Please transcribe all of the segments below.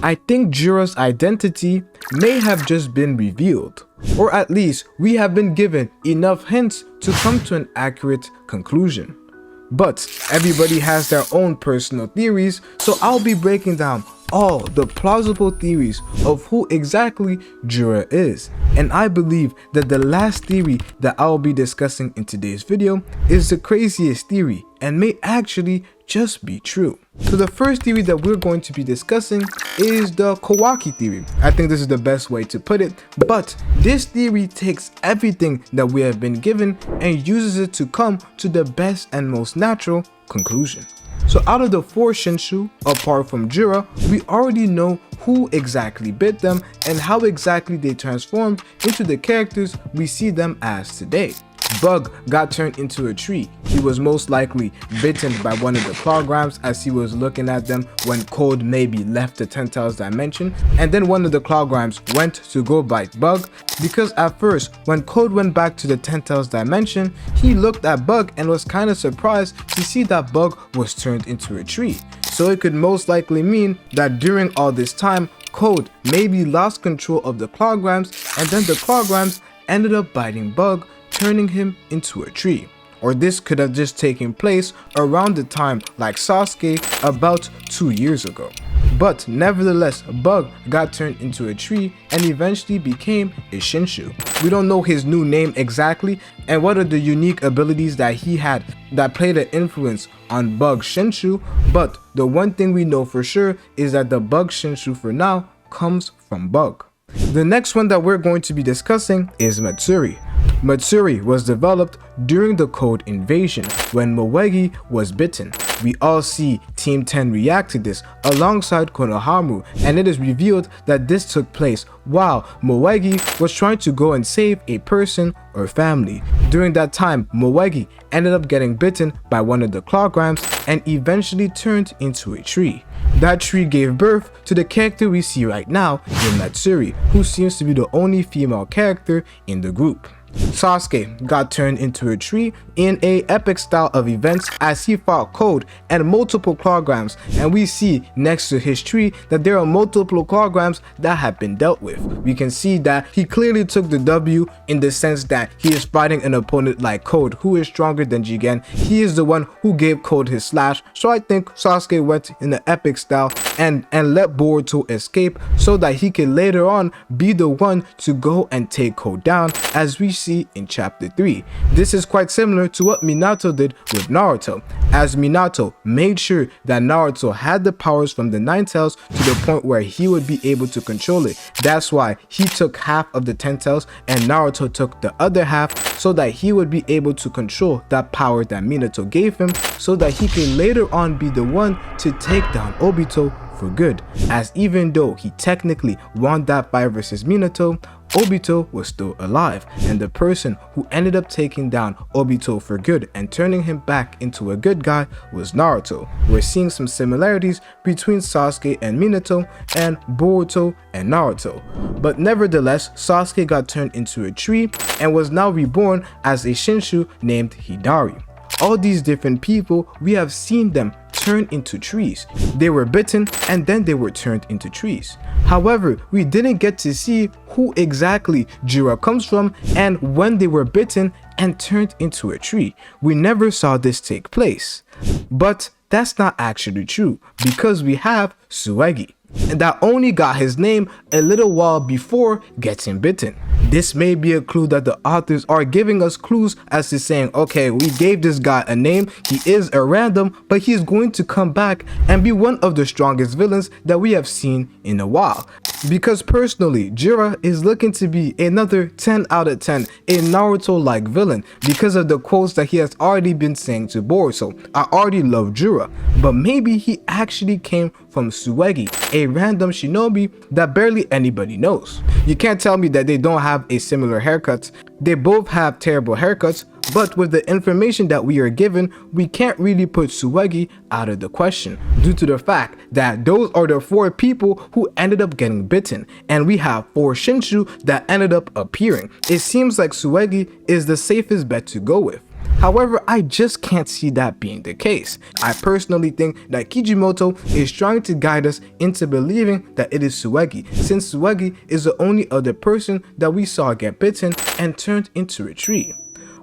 I think Jura's identity may have just been revealed, or at least we have been given enough hints to come to an accurate conclusion. But everybody has their own personal theories, so I'll be breaking down all the plausible theories of who exactly Jura is. And I believe that the last theory that I'll be discussing in today's video is the craziest theory and may actually just be true. So the first theory that we're going to be discussing is the Kawaki theory. I think this is the best way to put it, but this theory takes everything that we have been given and uses it to come to the best and most natural conclusion. So out of the 4 Shinju, apart from Jura, we already know who exactly bit them and how exactly they transformed into the characters we see them as today. Bug got turned into a tree. He was most likely bitten by one of the clawgrams as he was looking at them when Code maybe left the 10,000 dimension, and then one of the clawgrams went to go bite Bug, because at first when Code went back to the 10,000 dimension, he looked at Bug and was kind of surprised to see that Bug was turned into a tree. So it could most likely mean that during all this time, Code maybe lost control of the clawgrams, and then the clawgrams ended up biting Bug, turning him into a tree. Or this could have just taken place around the time like Sasuke about 2 years ago. But nevertheless, Bug got turned into a tree and eventually became a Shinju. We don't know his new name exactly and what are the unique abilities that he had that played an influence on Bug Shinju, but the one thing we know for sure is that the Bug Shinju for now comes from Bug. The next one that we're going to be discussing is Matsuri. Matsuri was developed during the Code invasion when Moegi was bitten. We all see Team 10 react to this alongside Konohamaru, and it is revealed that this took place while Moegi was trying to go and save a person or family. During that time, Moegi ended up getting bitten by one of the clawgrams and eventually turned into a tree. That tree gave birth to the character we see right now in Matsuri, who seems to be the only female character in the group. Sasuke got turned into a tree in a epic style of events as he fought Code and multiple clawgrams, and we see next to his tree that there are multiple clawgrams that have been dealt with. We can see that he clearly took the W in the sense that he is fighting an opponent like Code who is stronger than Jigen. He is the one who gave Code his slash, so I think Sasuke went in the epic style and let Boruto escape so that he can later on be the one to go and take Code down, as we see in chapter 3. This is quite similar to what Minato did with Naruto, as Minato made sure that Naruto had the powers from the Nine Tails to the point where he would be able to control it. That's why he took half of the 10 Tails and Naruto took the other half, so that he would be able to control that power that Minato gave him, so that he can later on be the one to take down Obito for good, as even though he technically won that fight versus Minato, Obito was still alive, and the person who ended up taking down Obito for good and turning him back into a good guy was Naruto. We're seeing some similarities between Sasuke and Minato and Boruto and Naruto. But nevertheless, Sasuke got turned into a tree and was now reborn as a Shinju named Hidari. All these different people, we have seen them turn into trees. They were bitten and then they were turned into trees. However, we didn't get to see who exactly Jura comes from and when they were bitten and turned into a tree. We never saw this take place. But that's not actually true, because we have Tsuegi, and that only got his name a little while before getting bitten. This may be a clue that the authors are giving us clues as to saying, okay, we gave this guy a name, he is a random, but he's going to come back and be one of the strongest villains that we have seen in a while. Because personally, Jura is looking to be another 10 out of 10, a Naruto-like villain, because of the quotes that he has already been saying to Boruto. I already love Jura, but maybe he actually came from Tsuegi, a random shinobi that barely anybody knows. You can't tell me that they don't have a similar haircut. They both have terrible haircuts, but with the information that we are given, we can't really put Tsuegi out of the question due to the fact that those are the 4 people who ended up getting bitten, and we have 4 Shinju that ended up appearing. It seems like Tsuegi is the safest bet to go with. However, I just can't see that being the case. I personally think that Kishimoto is trying to guide us into believing that it is Tsuegi, since Tsuegi is the only other person that we saw get bitten and turned into a tree.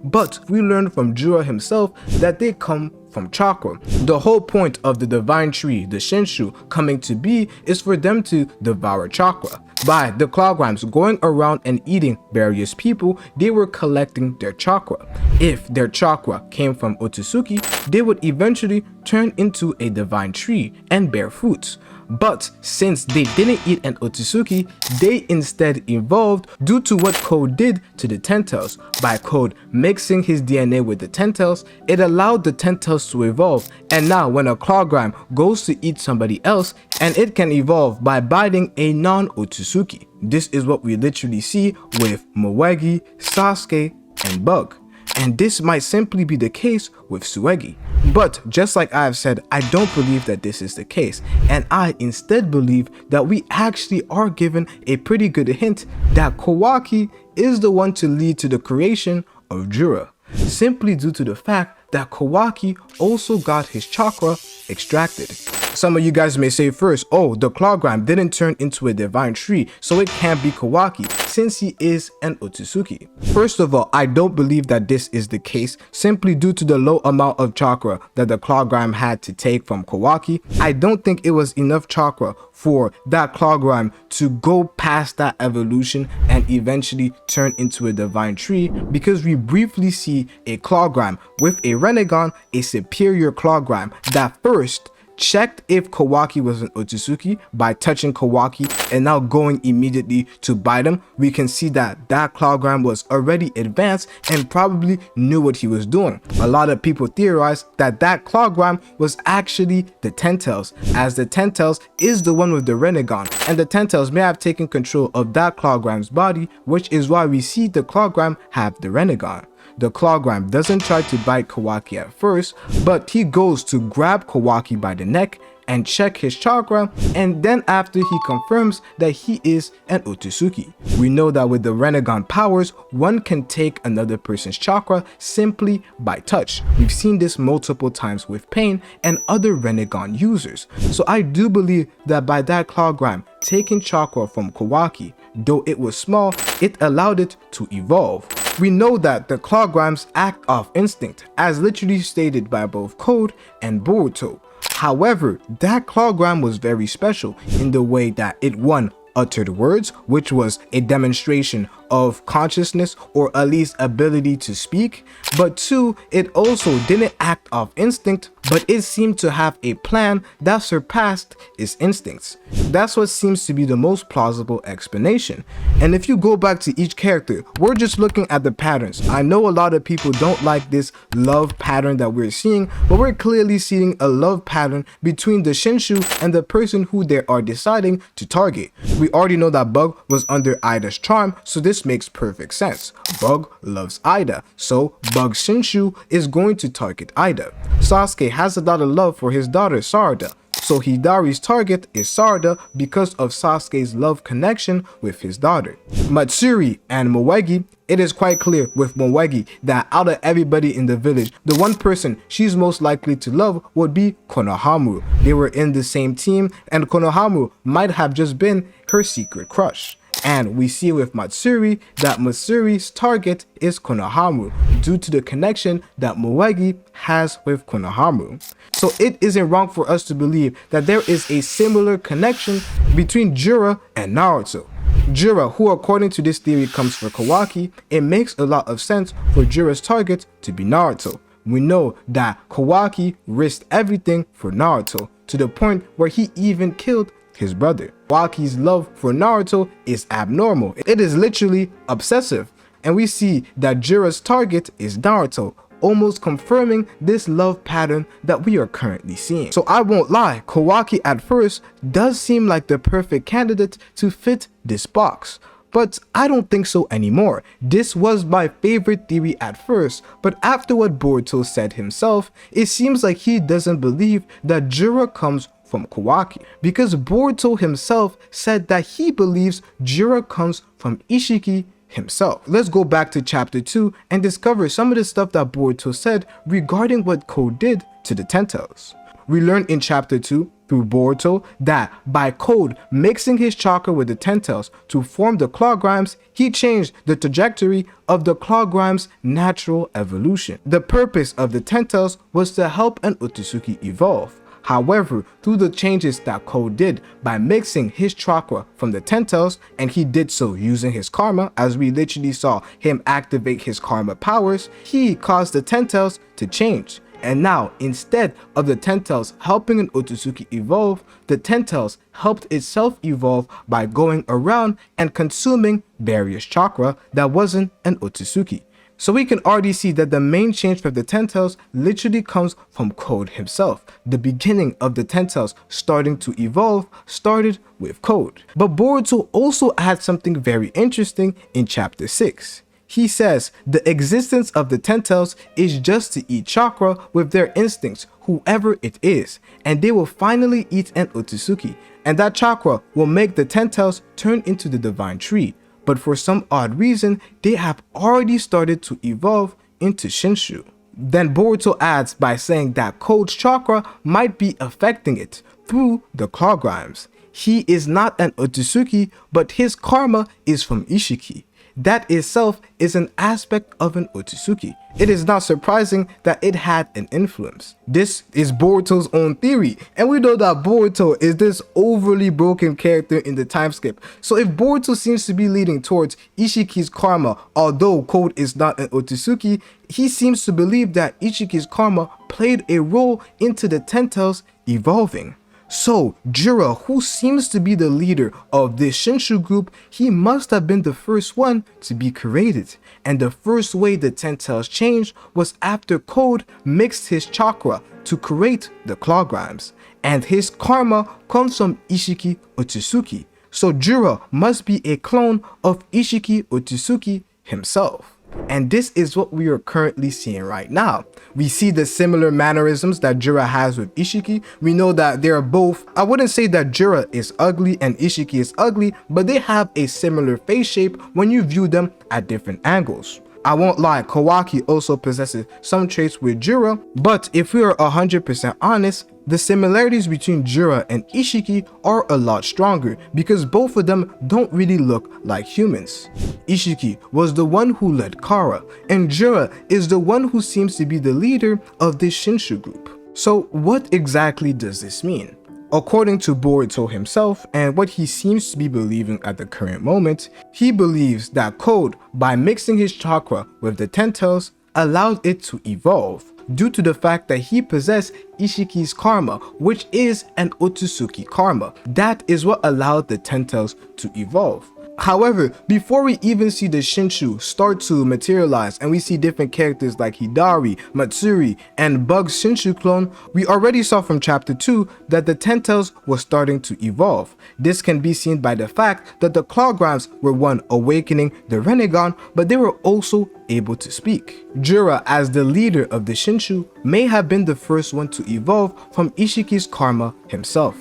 But we learned from Jura himself that they come from chakra. The whole point of the divine tree, the Shinju, coming to be is for them to devour chakra. By the Clawgrams going around and eating various people, they were collecting their chakra. If their chakra came from Otsutsuki, they would eventually turn into a divine tree and bear fruits. But since they didn't eat an Otsutsuki, they instead evolved due to what Code did to the Tentails. By Code mixing his DNA with the Tentails, it allowed the Tentails to evolve, and now when a Clawgram goes to eat somebody else, and it can evolve by biting a non-Otsutsuki. This is what we literally see with Moegi, Sasuke, and Bug. And this might simply be the case with Tsuegi. But just like I have said, I don't believe that this is the case, and I instead believe that we actually are given a pretty good hint that Kawaki is the one to lead to the creation of Jura, simply due to the fact that Kawaki also got his chakra extracted. Some of you guys may say first, oh, the Clawgram didn't turn into a divine tree, so it can't be Kawaki since he is an Otsutsuki. First of all, I don't believe that this is the case simply due to the low amount of chakra that the Clawgram had to take from Kawaki. I don't think it was enough chakra for that Clawgram to go past that evolution and eventually turn into a divine tree, because we briefly see a Clawgram with a Renegon, a superior Clawgram that first checked if Kawaki was an Otsutsuki by touching Kawaki and now going immediately to bite him. We can see that that Clawgram was already advanced and probably knew what he was doing. A lot of people theorize that that Clawgram was actually the Tentails, as the Tentails is the one with the Renegon, and the Tentails may have taken control of that Clawgram's body, which is why we see the Clawgram have the Renegon. The Clawgram doesn't try to bite Kawaki at first, but he goes to grab Kawaki by the neck and check his chakra, and then after he confirms that he is an Otsutsuki. We know that with the Renegon powers, one can take another person's chakra simply by touch. We've seen this multiple times with Pain and other Renegon users. So I do believe that by that Clawgram taking chakra from Kawaki, though it was small, it allowed it to evolve. We know that the Clawgrams act off instinct, as literally stated by both Code and Boruto. However, that Clawgram was very special in the way that it, one, uttered words, which was a demonstration of consciousness or at least ability to speak, but two, it also didn't act off instinct, but it seemed to have a plan that surpassed its instincts. That's what seems to be the most plausible explanation. And if you go back to each character, we're just looking at the patterns. I know a lot of people don't like this love pattern that we're seeing, but we're clearly seeing a love pattern between the Shinju and the person who they are deciding to target. We already know that Bug was under Ida's charm, so this makes perfect sense. Bug loves Ida, so Bug's Shinju is going to target Ida. Sasuke has a lot of love for his daughter Sarada, so Hidari's target is Sarada because of Sasuke's love connection with his daughter. Matsuri and Moegi, it is quite clear with Moegi that out of everybody in the village, the one person she's most likely to love would be Konohamaru. They were in the same team, and Konohamaru might have just been her secret crush. And we see with Matsuri that Matsuri's target is Konohamaru due to the connection that Moegi has with Konohamaru. So it isn't wrong for us to believe that there is a similar connection between Jura and Naruto. Jura, who according to this theory comes for Kawaki, it makes a lot of sense for Jura's target to be Naruto. We know that Kawaki risked everything for Naruto to the point where he even killed his brother. Kawaki's love for Naruto is abnormal. It is literally obsessive. And we see that Jura's target is Naruto, almost confirming this love pattern that we are currently seeing. So I won't lie, Kawaki at first does seem like the perfect candidate to fit this box. But I don't think so anymore. This was my favorite theory at first, but after what Boruto said himself, it seems like he doesn't believe that Jura comes from Kawaki, because Boruto himself said that he believes Jura comes from Isshiki himself. Let's go back to chapter 2 and discover some of the stuff that Boruto said regarding what Code did to the Ten Tails. We learned in chapter 2 through Boruto that by Code mixing his chakra with the Ten Tails to form the Claw Grimes, he changed the trajectory of the Claw Grimes' natural evolution. The purpose of the Ten Tails was to help an Otsutsuki evolve. However, through the changes that Code did by mixing his chakra from the Ten Tails, and he did so using his karma, as we literally saw him activate his karma powers, he caused the Ten Tails to change. And now, instead of the Ten Tails helping an Otsutsuki evolve, the Ten Tails helped itself evolve by going around and consuming various chakra that wasn't an Otsutsuki. So we can already see that the main change for the Ten Tails literally comes from Code himself. The beginning of the Ten Tails starting to evolve started with Code. But Boruto also adds something very interesting in chapter 6. He says the existence of the Ten Tails is just to eat chakra with their instincts, whoever it is, and they will finally eat an Otsutsuki, and that chakra will make the Ten Tails turn into the divine tree. But for some odd reason, they have already started to evolve into Shinju. Then Boruto adds by saying that Code's chakra might be affecting it through the Claw Grimes. He is not an Otsutsuki, but his karma is from Isshiki. That itself is an aspect of an Otsutsuki. It is not surprising that it had an influence. This is Boruto's own theory, and we know that Boruto is this overly broken character in the time skip. So if Boruto seems to be leading towards Isshiki's karma, although Code is not an Otsutsuki, he seems to believe that Isshiki's karma played a role into the Ten Tails evolving. So, Jura, who seems to be the leader of this Shinju group, he must have been the first one to be created. And the first way the Ten Tails changed was after Code mixed his chakra to create the Claw Grimes. And his karma comes from Isshiki Otsutsuki. So Jura must be a clone of Isshiki Otsutsuki himself. And this is what we are currently seeing right now. We see the similar mannerisms that Jura has with Isshiki. We know that they are both, I wouldn't say that Jura is ugly and Isshiki is ugly, but they have a similar face shape when you view them at different angles. I won't lie, Kawaki also possesses some traits with Jura, but if we are 100% honest, the similarities between Jura and Isshiki are a lot stronger because both of them don't really look like humans. Isshiki was the one who led Kara, and Jura is the one who seems to be the leader of this Shinju group. So what exactly does this mean? According to Boruto himself and what he seems to be believing at the current moment, he believes that Code, by mixing his chakra with the Ten Tails, allowed it to evolve due to the fact that he possessed Isshiki's karma, which is an Otsutsuki karma. That is what allowed the Ten Tails to evolve. However, before we even see the Shinju start to materialize and we see different characters like Hidari, Matsuri, and Bug's Shinju clone, we already saw from chapter 2 that the Ten Tails was starting to evolve. This can be seen by the fact that the Claw Grimes were one awakening the Renegon, but they were also able to speak. Jura, as the leader of the Shinju, may have been the first one to evolve from Isshiki's karma himself.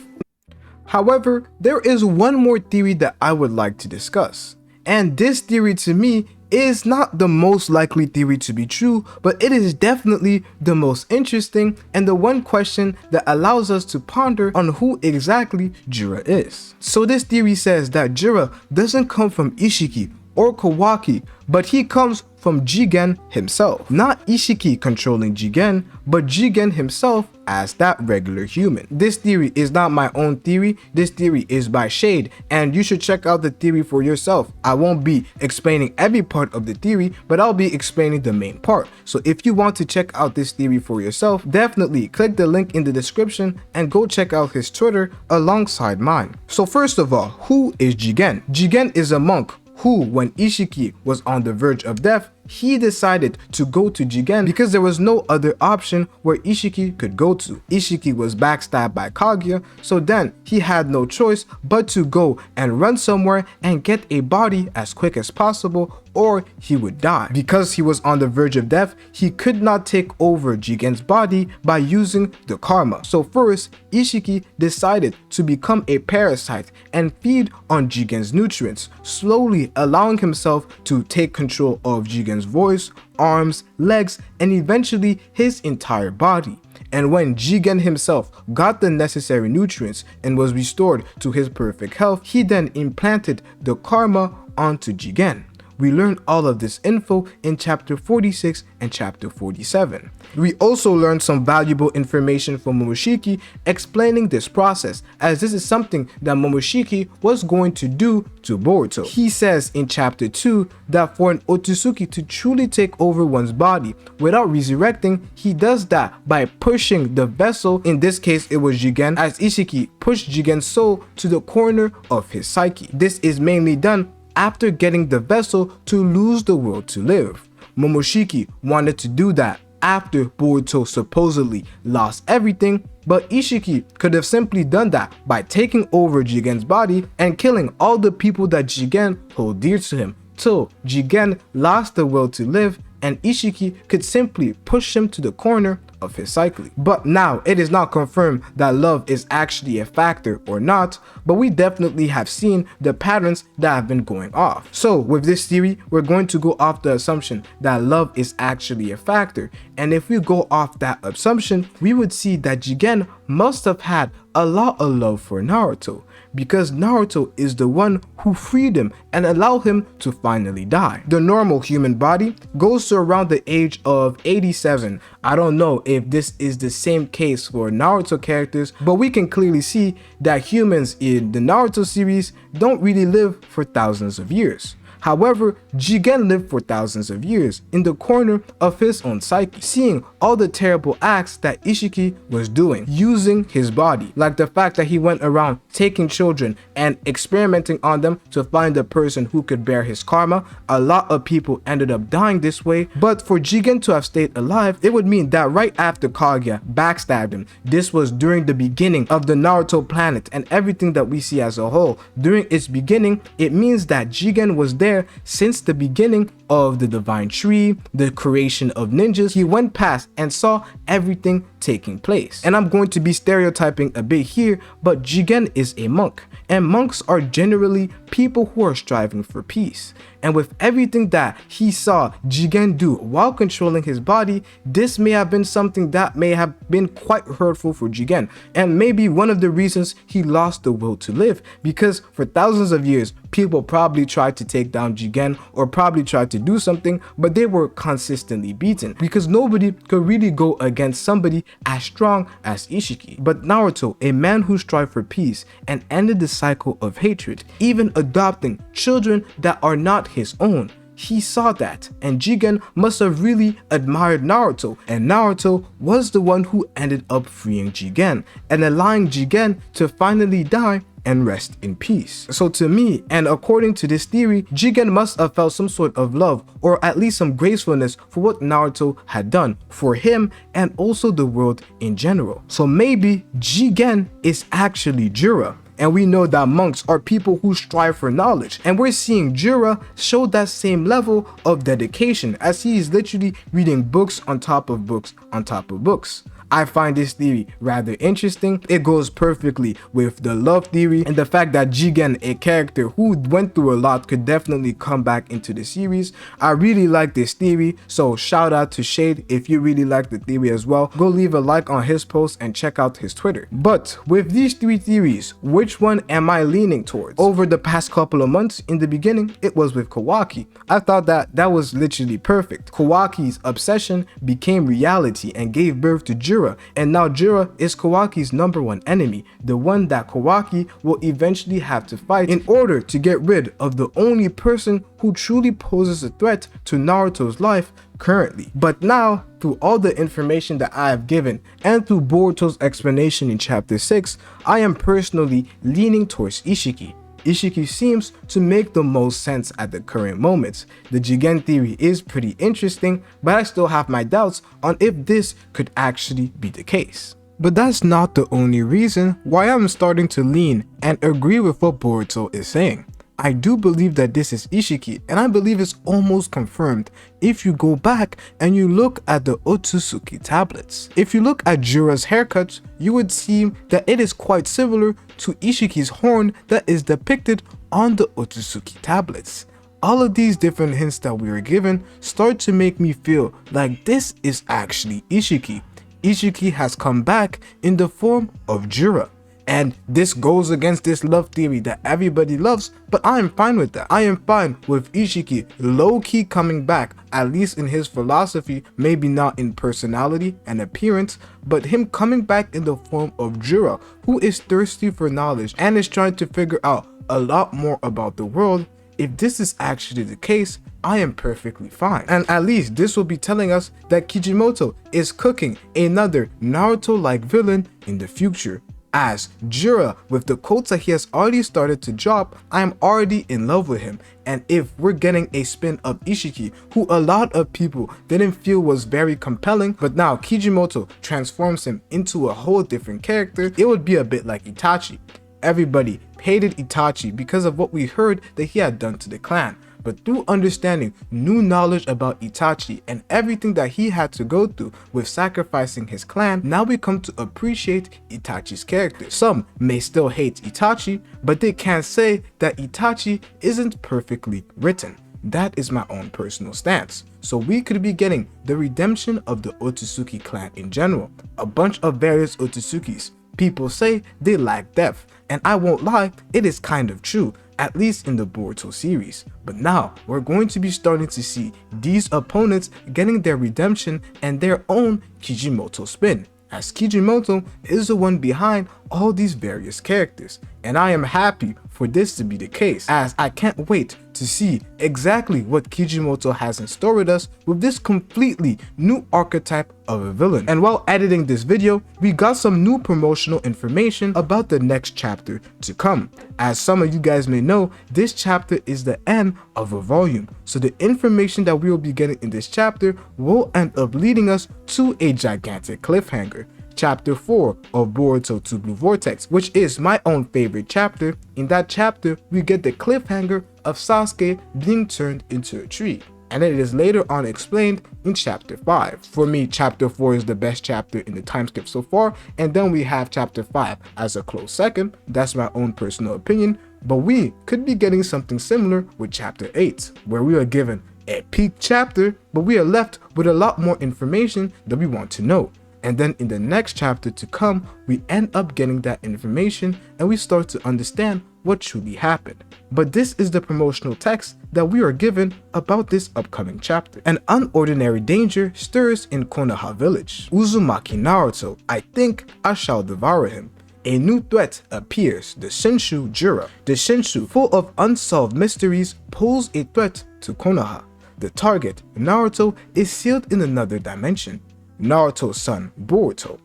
However, there is one more theory that I would like to discuss, and this theory to me is not the most likely theory to be true, but it is definitely the most interesting and the one question that allows us to ponder on who exactly Jura is. So this theory says that Jura doesn't come from Isshiki or Kawaki, but he comes from Jigen himself. Not Isshiki controlling Jigen, but Jigen himself as that regular human. This theory is not my own theory, this theory is by Shade, and you should check out the theory for yourself. I won't be explaining every part of the theory, but I'll be explaining the main part. So if you want to check out this theory for yourself, definitely click the link in the description and go check out his Twitter alongside mine. So first of all, who is Jigen? Jigen is a monk who, when Isshiki was on the verge of death, he decided to go to Jigen because there was no other option where Isshiki could go to. Isshiki was backstabbed by Kaguya, so then he had no choice but to go and run somewhere and get a body as quick as possible, or he would die. Because he was on the verge of death, he could not take over Jigen's body by using the karma. So first, Isshiki decided to become a parasite and feed on Jigen's nutrients, slowly allowing himself to take control of Jigen's voice, arms, legs, and eventually his entire body. And when Jigen himself got the necessary nutrients and was restored to his perfect health, he then implanted the karma onto Jigen. We learned all of this info in chapter 46 and chapter 47. We also learned some valuable information from Momoshiki explaining this process, as this is something that Momoshiki was going to do to Boruto. He says in chapter 2 that for an Otsutsuki to truly take over one's body without resurrecting, he does that by pushing the vessel, in this case it was Jigen, as Isshiki pushed Jigen's soul to the corner of his psyche. This is mainly done after getting the vessel to lose the will to live. Momoshiki wanted to do that after Boruto supposedly lost everything, but Isshiki could have simply done that by taking over Jigen's body and killing all the people that Jigen hold dear to him, till Jigen lost the will to live and Isshiki could simply push him to the corner of his cycle. But now it is not confirmed that love is actually a factor or not, but we definitely have seen the patterns that have been going off. So with this theory, we're going to go off the assumption that love is actually a factor, and if we go off that assumption, we would see that Jigen must have had a lot of love for Naruto, because Naruto is the one who freed him and allowed him to finally die. The normal human body goes to around the age of 87. I don't know if this is the same case for Naruto characters, but we can clearly see that humans in the Naruto series don't really live for thousands of years. However, Jigen lived for thousands of years in the corner of his own psyche, seeing all the terrible acts that Isshiki was doing, using his body, like the fact that he went around taking children and experimenting on them to find the person who could bear his karma. A lot of people ended up dying this way, but for Jigen to have stayed alive, it would mean that right after Kaguya backstabbed him, this was during the beginning of the Naruto planet and everything that we see as a whole. During its beginning, it means that Jigen was there since the beginning of the divine tree, the creation of ninjas. He went past and saw everything taking place. And I'm going to be stereotyping a bit here, but Jigen is a monk, and monks are generally people who are striving for peace. And with everything that he saw Jigen do while controlling his body, this may have been something that may have been quite hurtful for Jigen, and maybe one of the reasons he lost the will to live, because for thousands of years people probably tried to take down Jigen or probably tried to do something, but they were consistently beaten because nobody could really go against somebody as strong as Isshiki. But Naruto, a man who strived for peace and ended the cycle of hatred, even adopting children that are not his own, he saw that, and Jigen must have really admired Naruto, and Naruto was the one who ended up freeing Jigen and allowing Jigen to finally die and rest in peace. So to me, and according to this theory, Jigen must have felt some sort of love or at least some gracefulness for what Naruto had done for him and also the world in general. So maybe Jigen is actually Jura. And we know that monks are people who strive for knowledge, and we're seeing Jura show that same level of dedication as he is literally reading books on top of books on top of books. I find this theory rather interesting. It goes perfectly with the love theory and the fact that Jigen, a character who went through a lot, could definitely come back into the series. I really like this theory, so shout out to Shade if you really like the theory as well. Go leave a like on his post and check out his Twitter. But with these three theories, which one am I leaning towards? Over the past couple of months, in the beginning, it was with Kawaki. I thought that was literally perfect. Kawaki's obsession became reality and gave birth to Jura, and now Jura is Kawaki's #1 enemy, the one that Kawaki will eventually have to fight in order to get rid of the only person who truly poses a threat to Naruto's life currently. But now, through all the information that I have given and through Boruto's explanation in chapter 6, I am personally leaning towards Isshiki. Isshiki seems to make the most sense at the current moment. The Jigen theory is pretty interesting, but I still have my doubts on if this could actually be the case. But that's not the only reason why I'm starting to lean and agree with what Boruto is saying. I do believe that this is Isshiki, and I believe it's almost confirmed if you go back and you look at the Otsutsuki tablets. If you look at Jura's haircut, you would see that it is quite similar to Ishiki's horn that is depicted on the Otsutsuki tablets. All of these different hints that we are given start to make me feel like this is actually Isshiki. Isshiki has come back in the form of Jura. And this goes against this love theory that everybody loves, but I am fine with that. I am fine with Isshiki low-key coming back, at least in his philosophy, maybe not in personality and appearance, but him coming back in the form of Jura, who is thirsty for knowledge and is trying to figure out a lot more about the world. If this is actually the case, I am perfectly fine. And at least this will be telling us that Kishimoto is cooking another Naruto-like villain in the future. As Jura, with the quotes that he has already started to drop, I am already in love with him. And if we're getting a spin of Isshiki, who a lot of people didn't feel was very compelling, but now Kishimoto transforms him into a whole different character, it would be a bit like Itachi. Everybody hated Itachi because of what we heard that he had done to the clan. But through understanding new knowledge about Itachi and everything that he had to go through with sacrificing his clan, now we come to appreciate Itachi's character. Some may still hate Itachi, but they can't say that Itachi isn't perfectly written. That is my own personal stance. So we could be getting the redemption of the Otsutsuki clan in general. A bunch of various Otsutsukis. People say they lack depth, and I won't lie, it is kind of true, at least in the Boruto series. But now, we're going to be starting to see these opponents getting their redemption and their own Kishimoto spin, as Kishimoto is the one behind all these various characters. And I am happy for this to be the case, as I can't wait to see exactly what Kishimoto has in store with us with this completely new archetype of a villain. And while editing this video, we got some new promotional information about the next chapter to come. As some of you guys may know, this chapter is the end of a volume, so the information that we will be getting in this chapter will end up leading us to a gigantic cliffhanger. Chapter 4 of Boruto 2 Blue Vortex, which is my own favorite chapter. In that chapter, we get the cliffhanger of Sasuke being turned into a tree, and it is later on explained in chapter 5. For me, chapter 4 is the best chapter in the time skip so far, and then we have chapter 5 as a close second. That's my own personal opinion, but we could be getting something similar with chapter 8, where we are given a peak chapter, but we are left with a lot more information that we want to know. And then in the next chapter to come, we end up getting that information and we start to understand what truly happened. But this is the promotional text that we are given about this upcoming chapter. An unordinary danger stirs in Konoha village. Uzumaki Naruto, I think I shall devour him. A new threat appears, the Shinju Jura. The Shinju, full of unsolved mysteries, pose a threat to Konoha. The target, Naruto, is sealed in another dimension. Naruto's son, Boruto.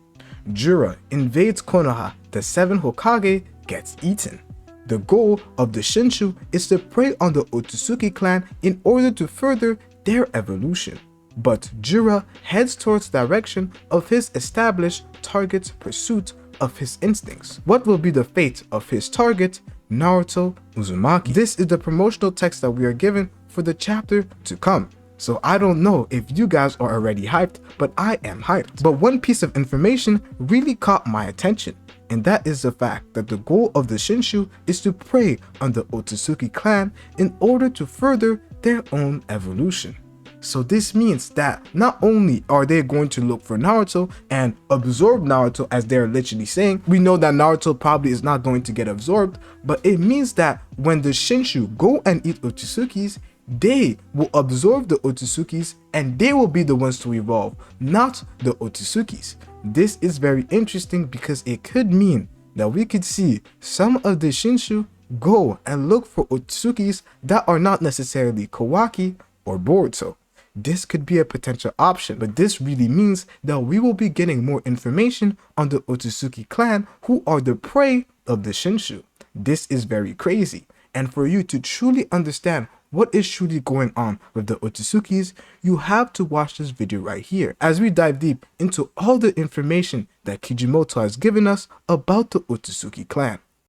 Jura invades Konoha, the 7 Hokage gets eaten. The goal of the Shinju is to prey on the Otsutsuki clan in order to further their evolution. But Jura heads towards the direction of his established target's pursuit of his instincts. What will be the fate of his target, Naruto Uzumaki? This is the promotional text that we are given for the chapter to come. So I don't know if you guys are already hyped, but I am hyped. But one piece of information really caught my attention, and that is the fact that the goal of the Shinju is to prey on the Otsutsuki clan in order to further their own evolution. So this means that not only are they going to look for Naruto and absorb Naruto, as they're literally saying, we know that Naruto probably is not going to get absorbed, but it means that when the Shinju go and eat Otsutsukis, they will absorb the Otsutsuki's and they will be the ones to evolve, not the Otsutsuki's. This is very interesting because it could mean that we could see some of the Shinju go and look for Otsutsuki's that are not necessarily Kawaki or Boruto. This could be a potential option, but this really means that we will be getting more information on the Otsutsuki clan, who are the prey of the Shinju. This is very crazy, and for you to truly understand what is truly going on with the Otsukis, you have to watch this video right here as we dive deep into all the information that Kishimoto has given us about the Otsutsuki clan.